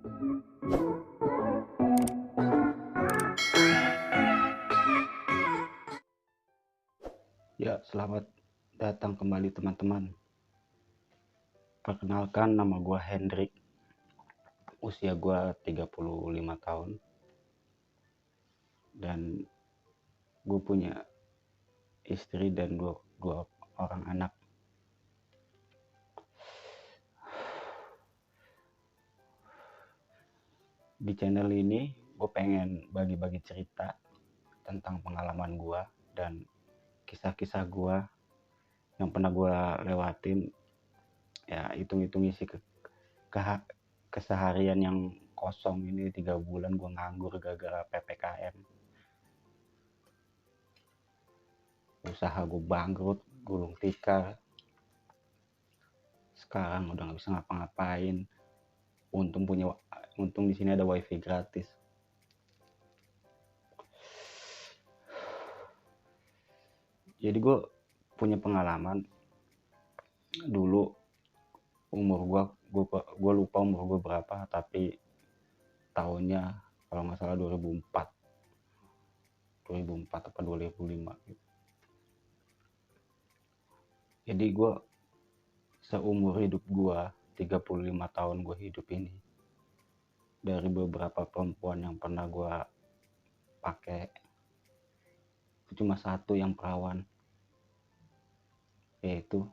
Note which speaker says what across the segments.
Speaker 1: Ya, selamat datang kembali teman-teman. Perkenalkan, nama gua Hendrik. Usia gua 35 tahun. Dan gue punya istri dan dua orang anak. Di channel ini gue pengen bagi-bagi cerita tentang pengalaman gue dan kisah-kisah gue yang pernah gue lewatin. Ya, hitung-hitung isi keseharian yang kosong ini. 3 bulan gue nganggur gara-gara PPKM. Usaha gue bangkrut, gulung tikar. Sekarang udah nggak bisa ngapa-ngapain. Untung di sini ada wifi gratis. Jadi gue punya pengalaman dulu. Umur gue lupa umur gue berapa, tapi tahunnya kalau nggak salah 2004 apa 2005 gitu. Jadi gue seumur hidup gue 35 tahun gue hidup ini, dari beberapa perempuan yang pernah gue pakai, cuma satu yang perawan, yaitu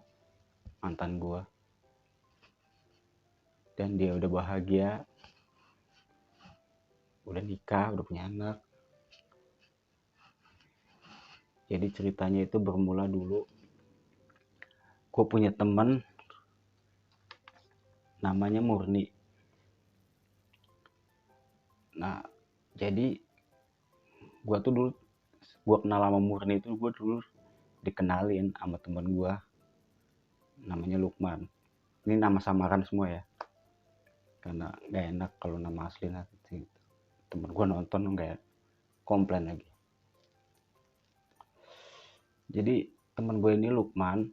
Speaker 1: mantan gue. Dan dia udah bahagia, udah nikah, udah punya anak. Jadi ceritanya itu bermula dulu, gue punya temen namanya Murni. Nah, jadi gue kenal sama Murni itu gue dulu dikenalin sama temen gue namanya Lukman. Ini nama samaran semua ya, karena gak enak kalau nama asli nanti temen gue nonton gak komplain lagi. Jadi temen gue ini Lukman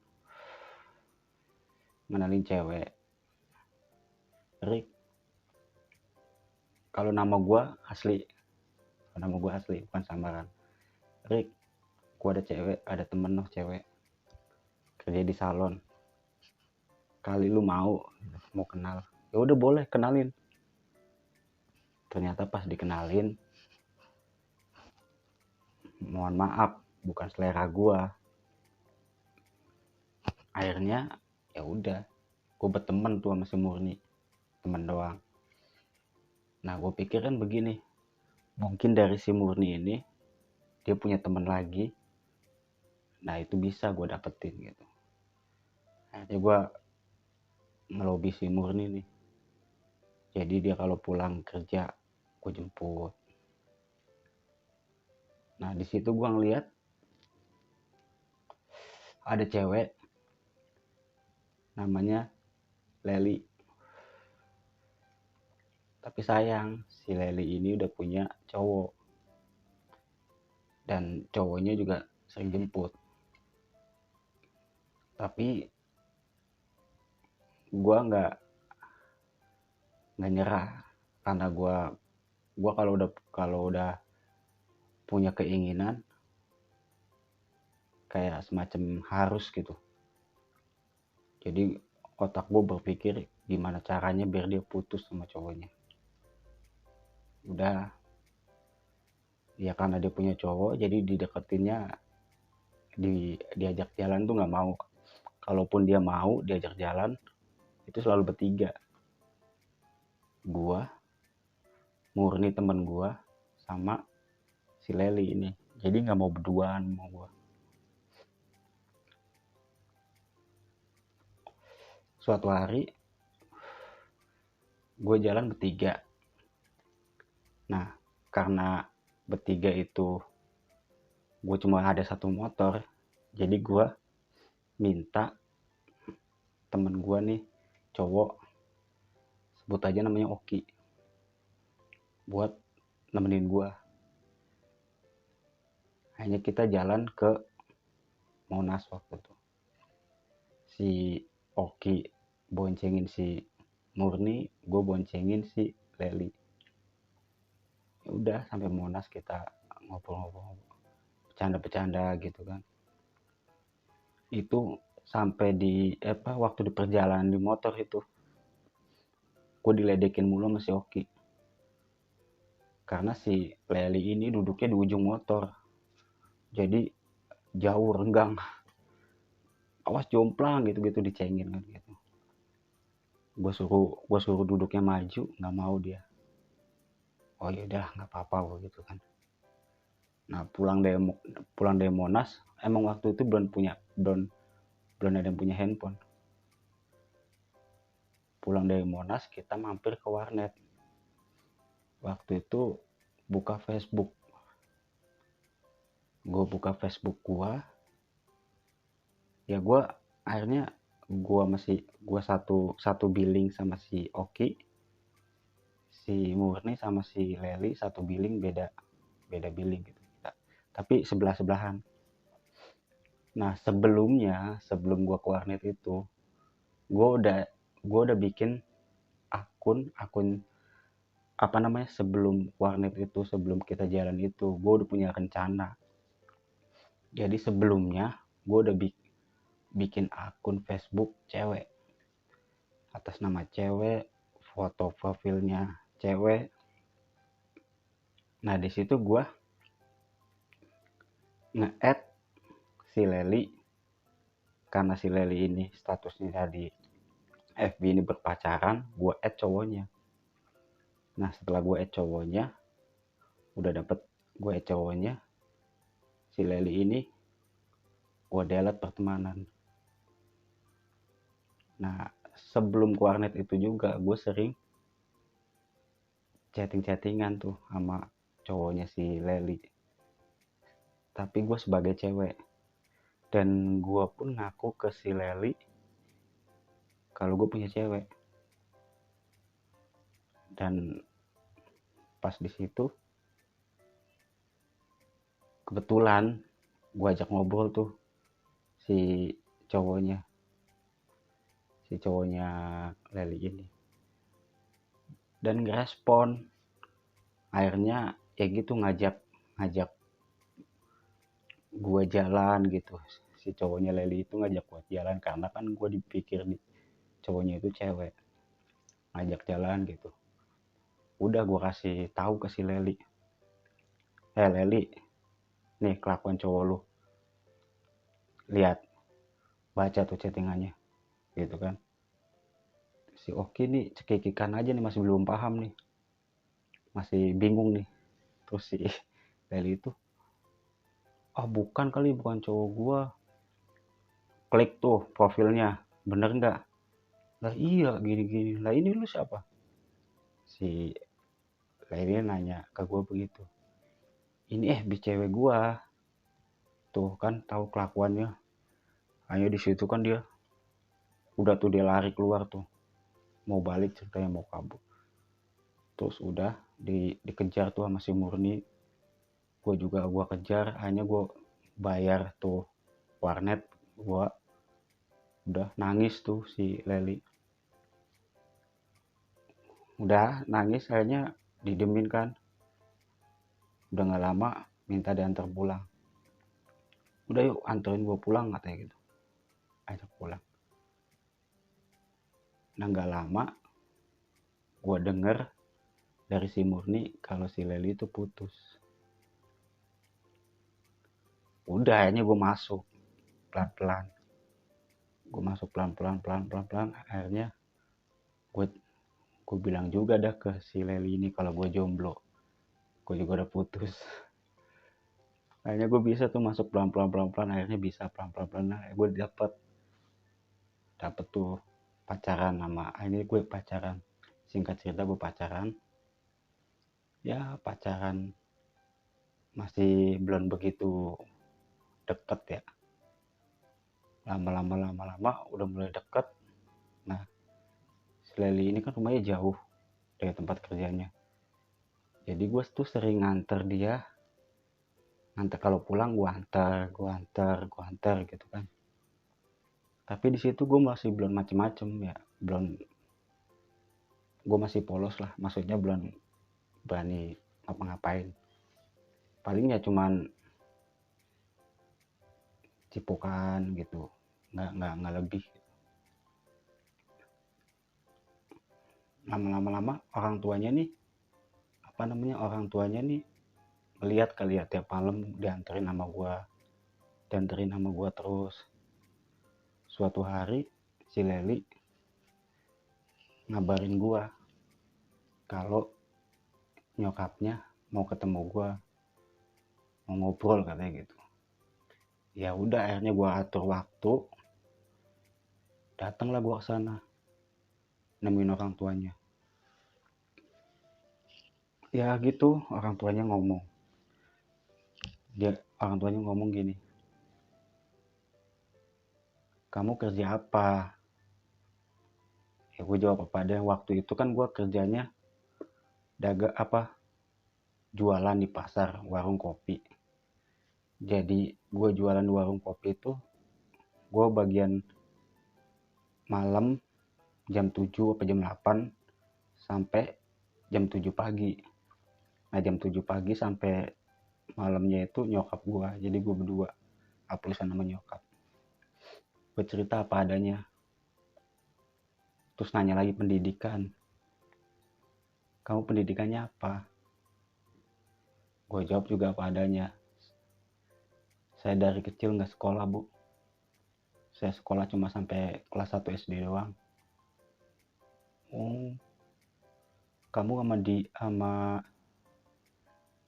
Speaker 1: ngenalin cewek. Rick, kalau nama gue asli bukan samaran. Rick, gue ada temen loh cewek kerja di salon, kali lu mau kenal? Ya udah boleh, kenalin. Ternyata pas dikenalin, mohon maaf, bukan selera gua. Akhirnya ya udah, gue berteman tuh sama si Murni, teman doang. Nah, gue pikir kan begini, mungkin dari si Murni ini dia punya teman lagi. Nah, itu bisa gue dapetin gitu. Akhirnya gue ngelobi si Murni nih. Jadi dia kalau pulang kerja, gue jemput. Nah, di situ gue ngeliat ada cewek namanya Leli. Tapi sayang, si Leli ini udah punya cowok. Dan cowoknya juga sering jemput. Tapi gue nggak nyerah, karena gue kalau udah punya keinginan, kayak semacam harus gitu. Jadi otak gue berpikir gimana caranya biar dia putus sama cowoknya. Udah, ya karena dia punya cowok, jadi dideketinnya, diajak jalan tuh nggak mau. Kalaupun dia mau diajak jalan, itu selalu bertiga. Gua, Murni temen gua, sama si Leli ini. Jadi nggak mau berduaan sama gua. Suatu hari gue jalan bertiga. Nah, karena bertiga itu gue cuma ada satu motor, jadi gue minta temen gue nih cowok, sebut aja namanya Oki, buat nemenin gue. Hanya kita jalan ke Monas waktu itu. Si Oki boncengin si Murni, gue boncengin si Leli. Ya udah sampai Monas kita ngobrol-ngobrol, bercanda-bercanda gitu kan. Itu sampai di waktu di perjalanan di motor itu gue diledekin mulu sama si Oki, karena si Leli ini duduknya di ujung motor, jadi jauh renggang, awas jomplang gitu dicengin kan gitu. Gue suruh duduknya maju, nggak mau dia. Oh ya udah nggak apa-apa gue gitu kan. Nah pulang dari Monas, emang waktu itu belum ada yang punya handphone. Pulang dari Monas kita mampir ke warnet. Waktu itu buka Facebook. Gue buka Facebook ya gue akhirnya gue satu billing sama si Oki, si Murni sama si Leli satu billing, beda billing gitu kita, tapi sebelahan. Nah sebelum gue ke warnet itu gue udah bikin akun sebelum warnet itu, sebelum kita jalan itu gue udah punya rencana. Jadi sebelumnya gue udah bikin akun Facebook cewek atas nama cewek, foto profilnya cewek. Nah di situ gue nge-add si Leli, karena si Leli ini statusnya tadi FB ini berpacaran, gue add cowoknya. Nah setelah gue add cowoknya, si Leli ini gue delete pertemanan. Nah sebelum ke warnet itu juga gue sering chattingan tuh sama cowoknya si Leli, tapi gue sebagai cewek. Dan gue pun ngaku ke si Leli kalau gue punya cewek. Dan pas di situ kebetulan gue ajak ngobrol tuh si cowoknya Leli ini, dan ngerespon. Akhirnya ya gitu ngajak gue jalan gitu. Si cowoknya Leli itu ngajak gue jalan, karena kan gue dipikir cowoknya itu cewek, ngajak jalan gitu. Udah gue kasih tahu ke si Leli, Leli, nih kelakuan cowok lu, lihat, baca tuh chattingannya gitu kan. Si Oki nih cekikikan aja nih, masih belum paham nih, masih bingung nih. Terus si Leli itu, bukan cowok gua. Klik tuh profilnya, bener nggak? Lah iya gini lah, ini lu siapa? Si Leli nanya ke gua begitu. Ini cewek gua tuh kan, tahu kelakuannya. Hanya di situ kan dia dia lari keluar tuh, mau balik ceritanya, mau kabur. Terus udah dikejar tuh sama si Murni. Gue kejar, hanya gue bayar tuh warnet. Gue udah nangis tuh si Leli, udah nangis, akhirnya didemin kan. Udah nggak lama minta diantar pulang. Udah yuk anterin gue pulang katanya gitu, ajak pulang. Nah nggak lama gue denger dari si Murni kalau si Leli itu putus. Udah akhirnya gue masuk pelan-pelan. Akhirnya gue bilang juga dah ke si Leli ini kalau gue jomblo, gue juga udah putus. Akhirnya gue bisa tuh masuk pelan-pelan, akhirnya bisa pelan-pelan. Gue dapet tuh pacaran sama, ini gue pacaran, singkat cerita gue pacaran. Ya pacaran masih belum begitu deket ya, lama-lama udah mulai deket. Nah si Leli ini kan rumahnya jauh dari tempat kerjanya, jadi gue tuh sering nganter dia, kalau pulang gue antar gitu kan. Tapi di situ gue masih belum macem-macem ya, gue masih polos lah, maksudnya belum berani ngapa-ngapain. Paling ya cuman cipokan gitu, nggak lebih. Lama-lama orang tuanya nih ngeliat kali ya, tiap malam dianterin sama gua terus. Suatu hari si Leli ngabarin gua kalau nyokapnya mau ketemu gua, mau ngobrol katanya gitu. Ya udah, akhirnya gua atur waktu, datanglah gua ke sana, nemuin orang tuanya. Ya gitu, orang tuanya ngomong gini, kamu kerja apa? Ya gue jawab apa adanya. Waktu itu kan gue kerjanya jualan di pasar, warung kopi. Jadi gue jualan di warung kopi itu, gue bagian malam jam 7 atau jam 8 sampai jam 7 pagi. Nah jam 7 pagi sampai malamnya itu nyokap gue, jadi gue berdua aplusan sama nyokap. Gue cerita apa adanya, terus nanya lagi pendidikan, kamu pendidikannya apa? Gue jawab juga apa adanya, saya dari kecil nggak sekolah bu, saya sekolah cuma sampai kelas 1 SD doang. Oh, kamu sama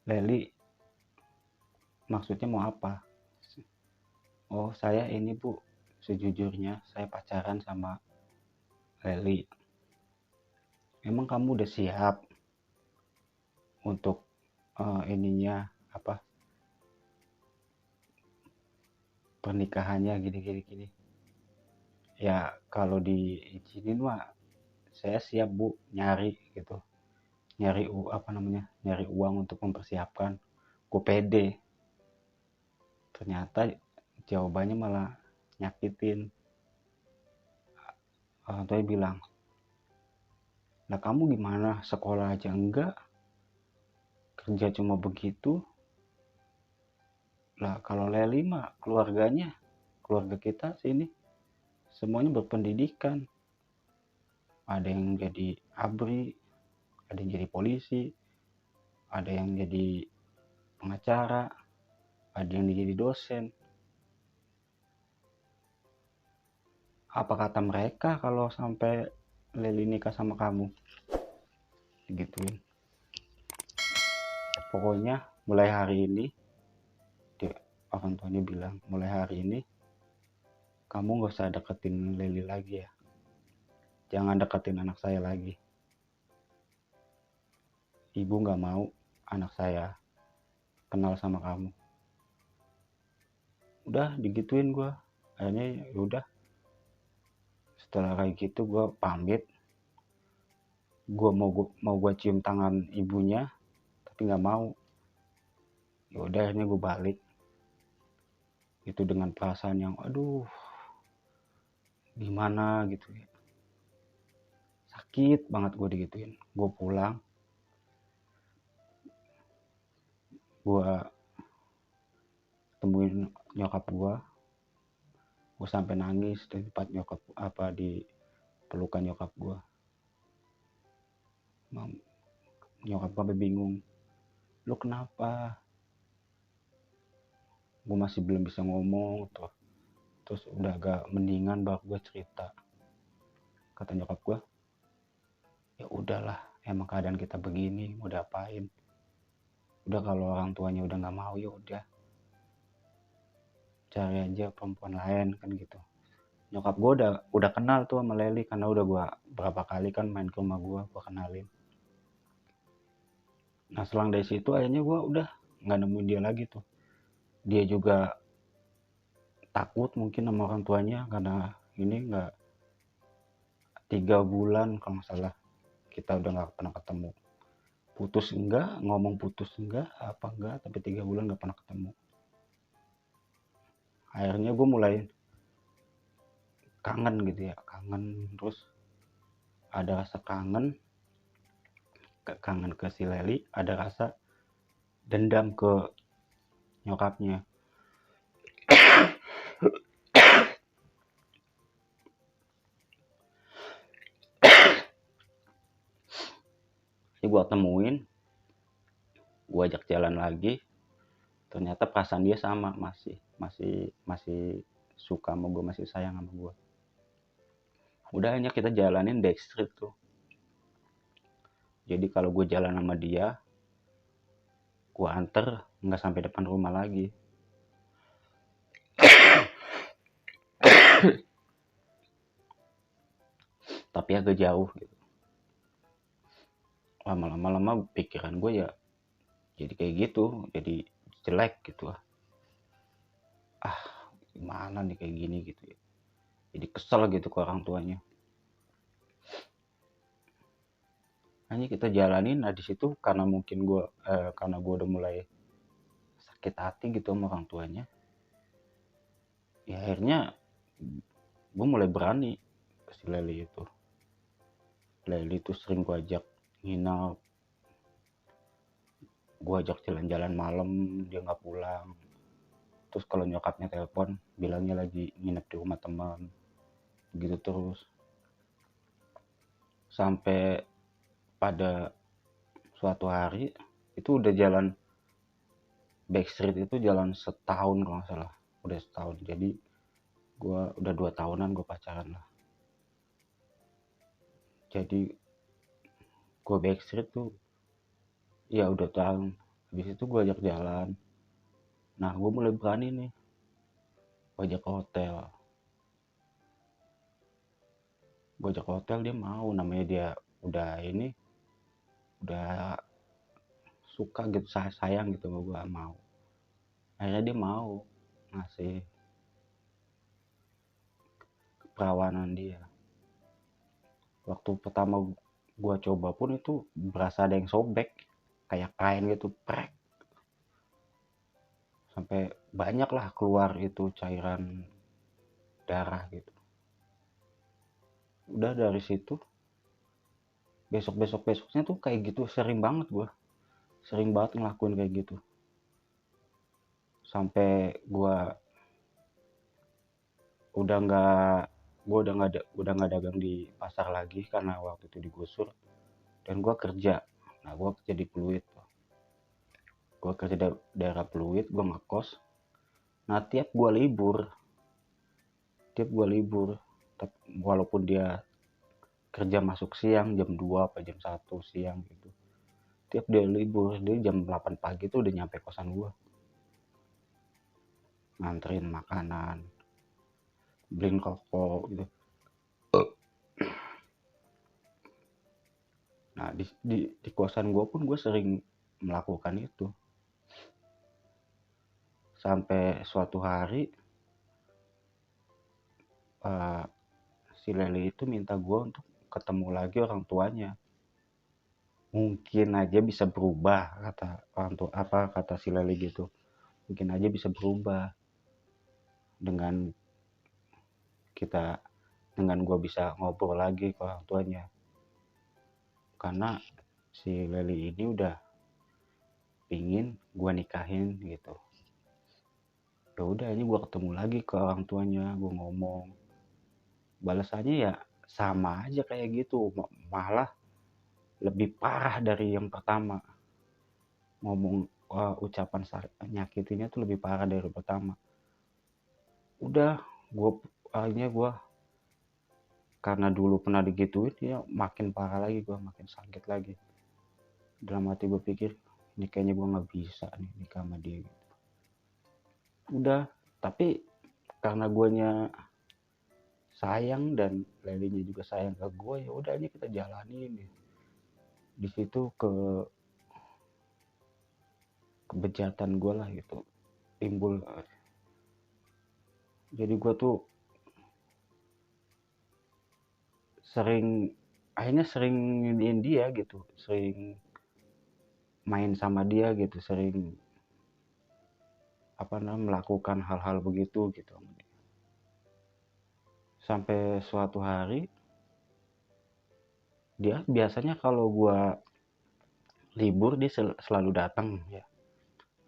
Speaker 1: Leli maksudnya mau apa? Oh saya ini bu, sejujurnya saya pacaran sama Leli. Emang kamu udah siap untuk ininya pernikahannya gini. Ya kalau diizinin mah saya siap bu, nyari gitu, nyari uang untuk mempersiapkan. Gue pede. Ternyata jawabannya malah nyakitin. Orang tuanya bilang, nah kamu gimana, sekolah aja enggak, kerja cuma begitu. Lah kalau Leli mah keluarga kita sini semuanya berpendidikan. Ada yang jadi ABRI, ada yang jadi polisi, ada yang jadi pengacara, ada yang jadi dosen. Apa kata mereka kalau sampai Leli nikah sama kamu? Gituin. Pokoknya mulai hari ini, orang tuanya bilang, mulai hari ini kamu gak usah deketin Leli lagi ya. Jangan deketin anak saya lagi. Ibu gak mau anak saya kenal sama kamu. Udah digituin gue. Akhirnya yaudah, setelah kayak gitu gue pamit. Gue mau gue cium tangan ibunya, tapi nggak mau. Yaudah akhirnya gue balik. Itu dengan perasaan yang aduh gimana gitu ya. Sakit banget gue digituin. Gue pulang, gue temuin nyokap gue sampai nangis di tempat di pelukan nyokap gue. Nyokap gue bingung, lu kenapa? Gue masih belum bisa ngomong tuh. Terus udah agak mendingan baru gue cerita. Kata nyokap gue, ya udahlah, emang keadaan kita begini, mau diapain. Udah kalau orang tuanya udah nggak mau, ya udah cari aja perempuan lain kan gitu. Nyokap gue udah kenal tuh sama Leli, karena udah gue berapa kali kan main ke rumah gue kenalin. Nah selang dari situ akhirnya gue udah nggak nemuin dia lagi tuh. Dia juga takut mungkin sama orang tuanya, karena ini nggak 3 bulan kalau nggak salah kita udah nggak pernah ketemu. Putus enggak, ngomong putus enggak, apa enggak, tapi 3 bulan nggak pernah ketemu. Akhirnya gue mulai kangen gitu ya, terus ada rasa kangen. kangen ke si Leli, ada rasa dendam ke nyokapnya. Jadi gue temuin, gue ajak jalan lagi, ternyata perasaan dia sama, masih suka sama gue, masih sayang sama gue. Udah, hanya kita jalanin backstreet tuh. Jadi kalau gue jalan sama dia, gue anter nggak sampai depan rumah lagi. Tapi agak jauh gitu. Lama-lama pikiran gue ya jadi kayak gitu, jadi jelek gitu. Gimana nih kayak gini gitu ya. Jadi kesel gitu ke orang tuanya. Hanya kita jalanin. Nah di situ karena mungkin karena gue udah mulai sakit hati gitu sama orang tuanya, ya akhirnya gue mulai berani ke si Leli itu. Leli itu sering gue ajak nginep, gue ajak jalan-jalan malam, dia nggak pulang. Terus kalau nyokapnya telepon bilangnya lagi nginep di rumah teman, gitu terus. Sampai pada suatu hari itu udah jalan backstreet, itu jalan setahun kalau nggak salah, udah setahun. Jadi gue udah 2 tahunan gue pacaran lah. Jadi gue backstreet tuh ya udah tahun. Habis itu gue ajak jalan. Nah gue mulai berani nih, gue ajak ke hotel. Gue ajak ke hotel, dia mau. Namanya dia udah suka gitu, sayang gitu sama gue, mau. Akhirnya dia mau ngasih perawanan dia. Waktu pertama gue coba pun itu berasa ada yang sobek, kayak kain gitu, prek. Sampai banyak lah keluar itu cairan darah gitu. Udah dari situ, besoknya tuh kayak gitu, sering banget ngelakuin kayak gitu. Sampai udah nggak udah nggak dagang di pasar lagi karena waktu itu digusur, dan gue kerja. Nah gue kerja di Pluit, gue kerja di daerah Pluit, gue ngekos. Nah tiap gue libur, walaupun dia kerja masuk siang jam 2 apa jam 1 siang gitu, tiap dia libur dia jam 8 pagi tuh udah nyampe kosan gue, nganterin makanan, beliin rokok gitu. Nah di kosan gue pun gue sering melakukan itu. Sampai suatu hari si Leli itu minta gue untuk ketemu lagi orang tuanya. Mungkin aja bisa berubah, kata orang tua, kata si Leli gitu. Mungkin aja bisa berubah dengan gue bisa ngobrol lagi ke orang tuanya. Karena si Leli ini udah pingin gue nikahin gitu. Ya udah, ini gue ketemu lagi ke orang tuanya, gue ngomong. Balasannya ya sama aja kayak gitu, malah lebih parah dari yang pertama. Ngomong ucapan nyakitinya tuh lebih parah dari yang pertama. Udah, akhirnya gue karena dulu pernah digituin ya, makin parah lagi, gue makin sakit lagi. Dalam hati gue pikir, ini kayaknya gue nggak bisa nih nikah sama dia gitu. Udah, tapi karena guanya sayang dan Lelinya juga sayang ke gue, ya udah ini kita jalanin. Di situ kebejatan gue lah gitu timbul. Jadi gue tuh akhirnya sering nginiin dia gitu, sering main sama dia gitu, sering melakukan hal-hal begitu gitu. Sampai suatu hari dia biasanya kalau gue libur dia selalu datang ya.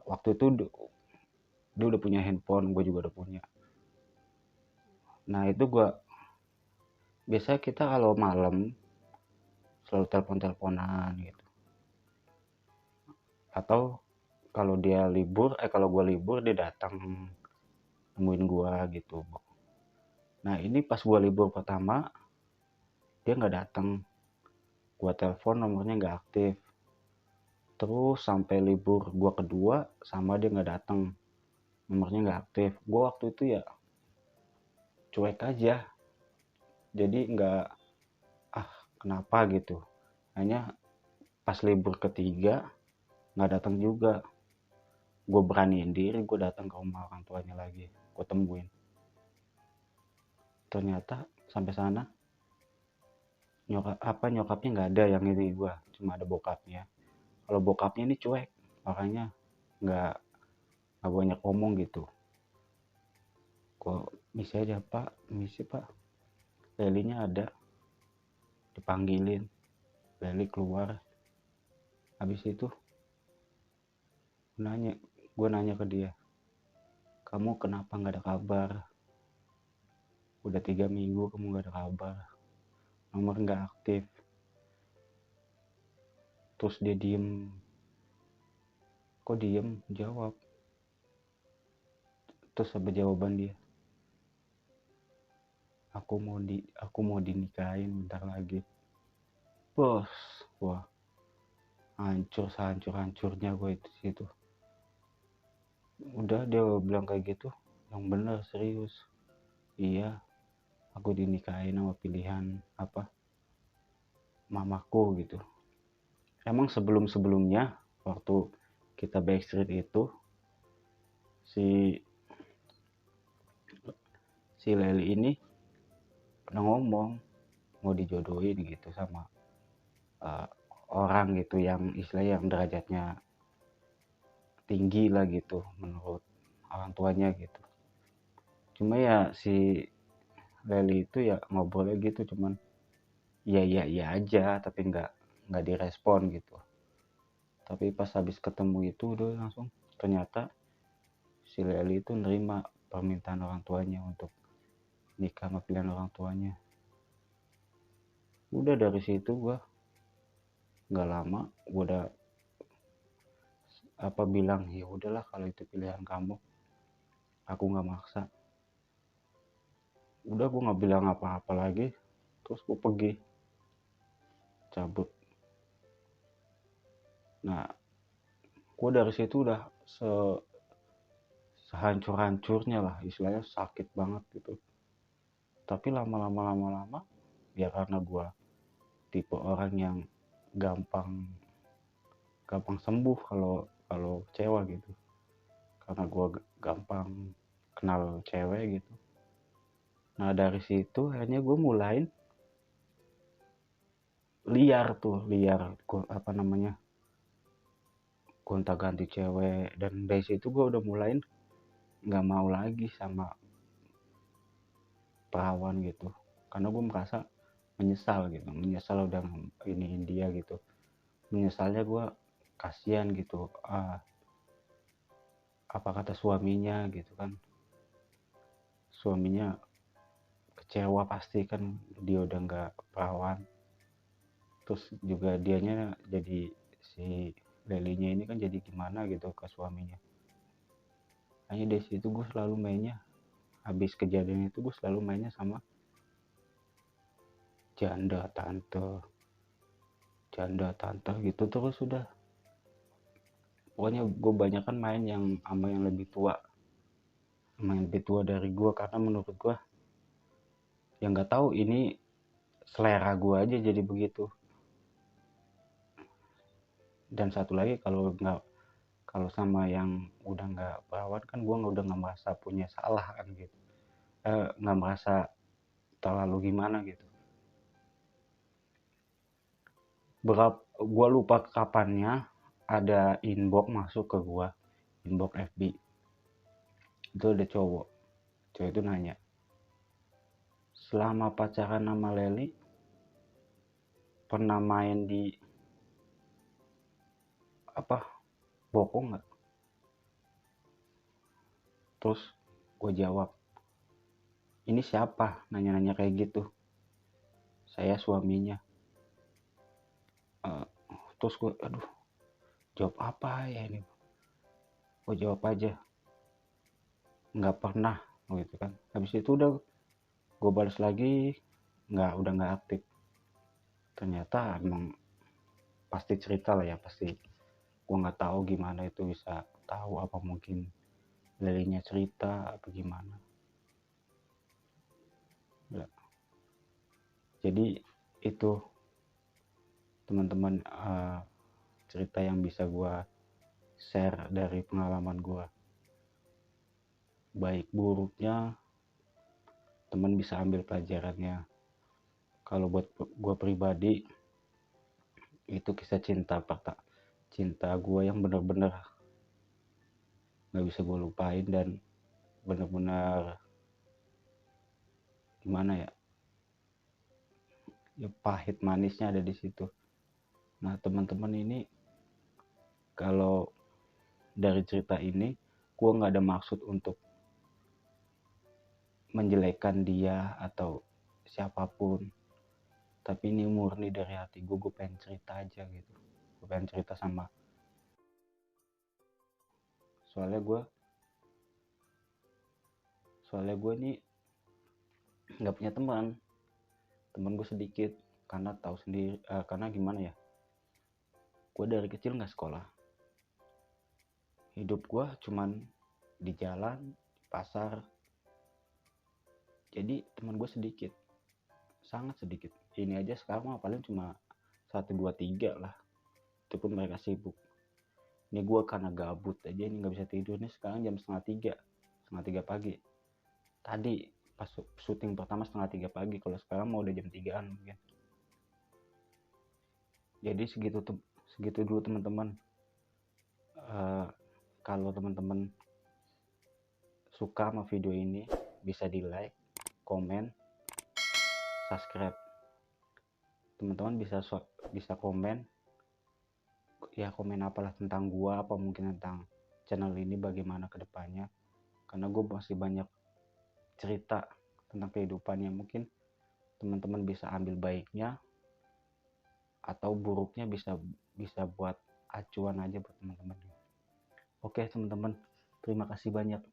Speaker 1: Waktu itu dia udah punya handphone, gue juga udah punya. Nah itu gue biasa kita kalau malam selalu telepon-teleponan gitu. Atau kalau dia libur, kalau gue libur dia datang nemuin gue gitu. Nah ini pas gue libur pertama dia nggak datang, gue telepon nomornya nggak aktif. Terus sampai libur gue kedua sama dia nggak datang, nomornya nggak aktif. Gue waktu itu ya cuek aja, jadi nggak kenapa gitu. Hanya pas libur ketiga nggak datang juga, gue beraniin diri gue datang ke rumah orang tuanya lagi, gue temuin. Ternyata sampai sana nyokapnya nggak ada yang ini gue, cuma ada bokapnya. Kalau bokapnya ini cuek, makanya nggak banyak ngomong gitu. Kok misi aja pak, misi pak, Lelinya ada. Dipanggilin, Leli keluar. Habis itu gue nanya ke dia, kamu kenapa nggak ada kabar? Udah 3 minggu kamu nggak ada kabar, nomor nggak aktif. Terus dia diem. Kok diem? Jawab. Terus apa jawaban dia? Aku mau dinikahin bentar lagi. Bos, wah, hancur-hancurnya gue itu situ. Udah dia bilang kayak gitu, yang bener serius. Iya, aku dinikahin sama pilihan mamaku gitu. Emang sebelum-sebelumnya waktu kita backstreet itu si Leli ini pernah ngomong mau dijodohin gitu sama uh, orang gitu yang istilahnya yang derajatnya tinggi lah gitu menurut orang tuanya gitu. Cuma ya si Leli itu ya ngobrolnya gitu, cuman iya aja tapi nggak direspon gitu. Tapi pas habis ketemu itu udah langsung ternyata si Leli itu nerima permintaan orang tuanya untuk nikah sama pilihan orang tuanya. Udah dari situ gua nggak lama gua udah bilang ya udahlah kalau itu pilihan kamu, aku nggak maksa. Udah gua nggak bilang apa-apa lagi, terus gua pergi cabut. Nah gua dari situ udah sehancur-hancurnya lah, istilahnya sakit banget gitu. Tapi lama-lama ya karena gua tipe orang yang gampang gampang sembuh kalau kalau kecewa gitu, karena gue gampang kenal cewek gitu. Nah dari situ akhirnya gue mulain liar gonta ganti cewek. Dan dari situ gue udah mulain nggak mau lagi sama perawan gitu, karena gue merasa menyesal udah iniin dia gitu. Menyesalnya gue kasihan gitu, apa kata suaminya gitu kan. Suaminya kecewa pasti kan, dia udah nggak perawan. Terus juga dianya jadi si Lelinya ini kan jadi gimana gitu ke suaminya. Hanya dari situ gue selalu mainnya, habis kejadian itu gue selalu mainnya sama janda tante gitu terus. Sudah pokoknya gue banyak kan main yang sama yang lebih tua, dari gue, karena menurut gue yang nggak tahu ini selera gue aja jadi begitu. Dan satu lagi, kalau sama yang udah nggak perawan kan gue udah nggak merasa punya salah kan gitu, nggak merasa terlalu gimana gitu. Gue lupa kapannya ada inbox masuk ke gue, inbox FB. Itu ada cowok itu nanya, selama pacaran sama Leli pernah main di apa bohong nggak? Terus gue jawab, ini siapa nanya-nanya kayak gitu? Saya suaminya. Eh, Terus gue, aduh, jawab apa ya ini? Gue jawab aja, nggak pernah, gitu kan. Habis itu udah gue balas lagi, udah nggak aktif. Ternyata emang pasti cerita lah ya, pasti. Gue nggak tahu gimana itu bisa tahu, apa mungkin lelinya cerita apa gimana. Ya. Jadi itu teman-teman, cerita yang bisa gue share dari pengalaman gue. Baik buruknya teman bisa ambil pelajarannya. Kalau buat gue pribadi, itu kisah cinta gue yang bener-bener nggak bisa gue lupain, dan bener-bener gimana ya, ya pahit manisnya ada di situ. Nah teman-teman ini, kalau dari cerita ini gue nggak ada maksud untuk menjelekkan dia atau siapapun, tapi ini murni dari hati gue pengen cerita aja gitu. Gue pengen cerita sama, soalnya gue nih nggak punya teman gue sedikit, karena tahu sendiri, karena gimana ya, gue dari kecil nggak sekolah, hidup gue cuman di jalan, di pasar. Jadi teman gue sedikit, sangat sedikit. Ini aja sekarang paling cuma 1 2 3 lah, itu pun mereka sibuk. Ini gue karena gabut aja, ini nggak bisa tidur nih. Sekarang jam setengah tiga pagi. Tadi pas syuting pertama 2:30 pagi, kalau sekarang mau udah jam 3-an mungkin. Jadi segitu dulu teman-teman. Kalau teman-teman suka sama video ini, bisa di like, komen, subscribe. Teman-teman bisa komen, ya komen apalah tentang gua, apa mungkin tentang channel ini bagaimana ke depannya. Karena gue masih banyak cerita tentang kehidupan yang mungkin teman-teman bisa ambil baiknya atau buruknya, bisa buat acuan aja buat teman-teman. Oke teman-teman, terima kasih banyak.